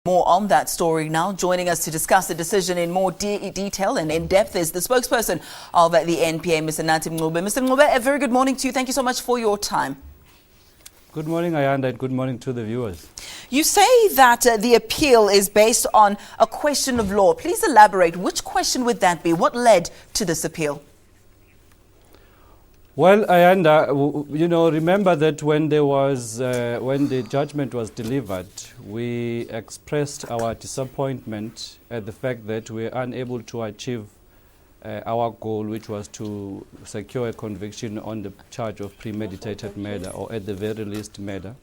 More on that story now. Joining us to discuss the decision in more detail and in depth is the spokesperson of the NPA, Mr. Nathi Mncube. Mr. Mncube, a very good morning to you. Thank you so much for your time. Good morning, Ayanda, and good morning to the viewers. You say that the appeal is based on a question of law. Please elaborate. Which question would that be? What led to this appeal? Well, Ayanda, remember that when the judgment was delivered, we expressed our disappointment at the fact that we were unable to achieve our goal, which was to secure a conviction on the charge of premeditated murder, or at the very least murder.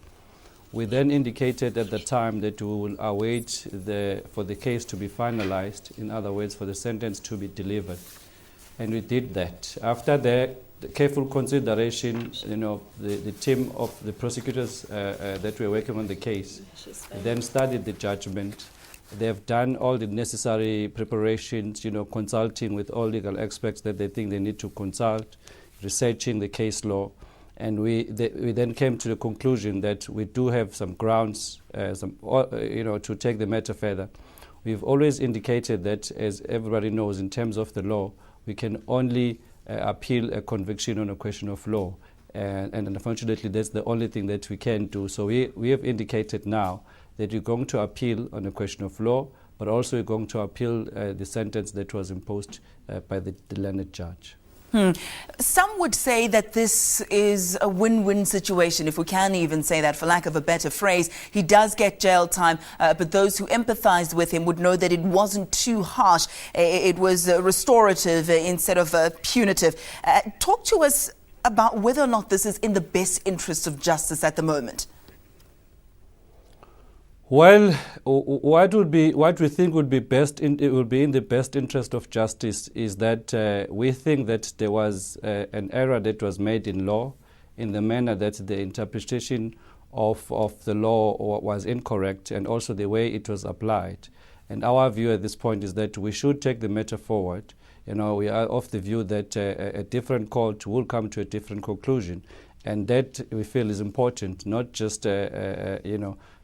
We then indicated at the time that we will await for the case to be finalized, in other words, for the sentence to be delivered. And we did that. After the careful consideration, the team of the prosecutors that were working on the case then studied the judgment. They have done all the necessary preparations, consulting with all legal experts that they think they need to consult, researching the case law. And we then came to the conclusion that we do have some grounds to take the matter further. We've always indicated that, as everybody knows, in terms of the law, we can only appeal a conviction on a question of law. And unfortunately, that's the only thing that we can do. So we have indicated now that we're going to appeal on a question of law, but also we're going to appeal the sentence that was imposed by the learned judge. Some would say that this is a win-win situation, if we can even say that, for lack of a better phrase. He does get jail time, but those who empathized with him would know that it wasn't too harsh. It was restorative instead of punitive. Talk to us about whether or not this is in the best interest of justice at the moment. Well, what we think would be best, it will be in the best interest of justice, is that we think that there was an error that was made in law, in the manner that the interpretation of the law was incorrect, and also the way it was applied. And our view at this point is that we should take the matter forward. We are of the view that a different court will come to a different conclusion, and that we feel is important, not just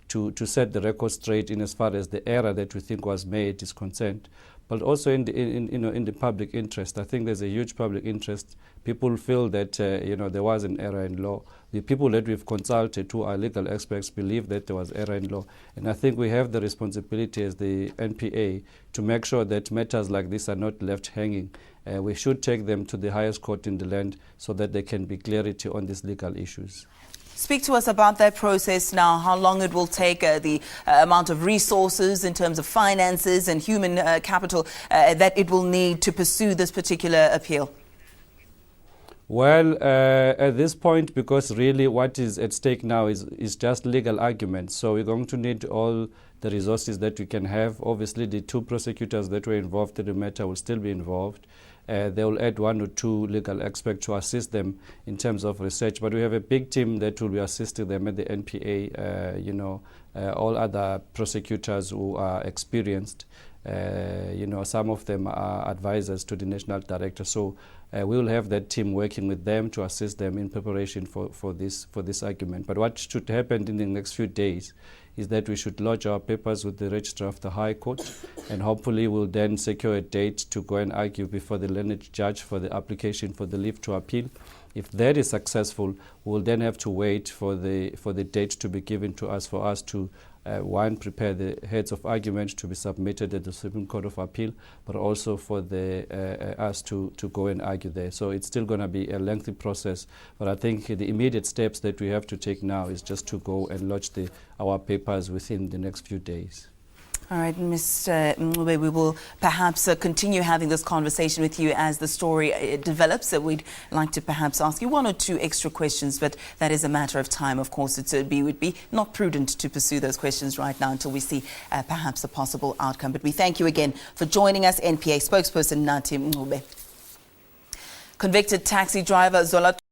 to set the record straight in as far as the error that we think was made is concerned, but also in the public interest. I think there's a huge public interest. People feel that there was an error in law. The people that we've consulted, who are legal experts, believe that there was error in law. And I think we have the responsibility as the NPA to make sure that matters like this are not left hanging. We should take them to the highest court in the land so that there can be clarity on these legal issues. Speak to us about that process now, how long it will take, the amount of resources in terms of finances and human capital that it will need to pursue this particular appeal. Well, at this point, because really what is at stake now is just legal arguments. So we're going to need all the resources that we can have. Obviously, the two prosecutors that were involved in the matter will still be involved. They will add 1 or 2 legal experts to assist them in terms of research. But we have a big team that will be assisting them at the NPA, all other prosecutors who are experienced. Some of them are advisors to the national director. So we will have that team working with them to assist them in preparation for this argument. But what should happen in the next few days is that we should lodge our papers with the registrar of the High Court, and hopefully we'll then secure a date to go and argue before the learned judge for the application for the leave to appeal. If that is successful, we'll then have to wait for the date to be given to us, for us to prepare the heads of argument to be submitted at the Supreme Court of Appeal, but also for us to go and argue there. So it's still going to be a lengthy process, but I think the immediate steps that we have to take now is just to go and lodge our papers within the next few days. All right, Mr. Mncube, we will perhaps continue having this conversation with you as the story develops. We'd like to perhaps ask you 1 or 2 extra questions, but that is a matter of time. Of course, it would be not prudent to pursue those questions right now until we see perhaps a possible outcome. But we thank you again for joining us, NPA spokesperson Nathi Mncube. Convicted taxi driver Zola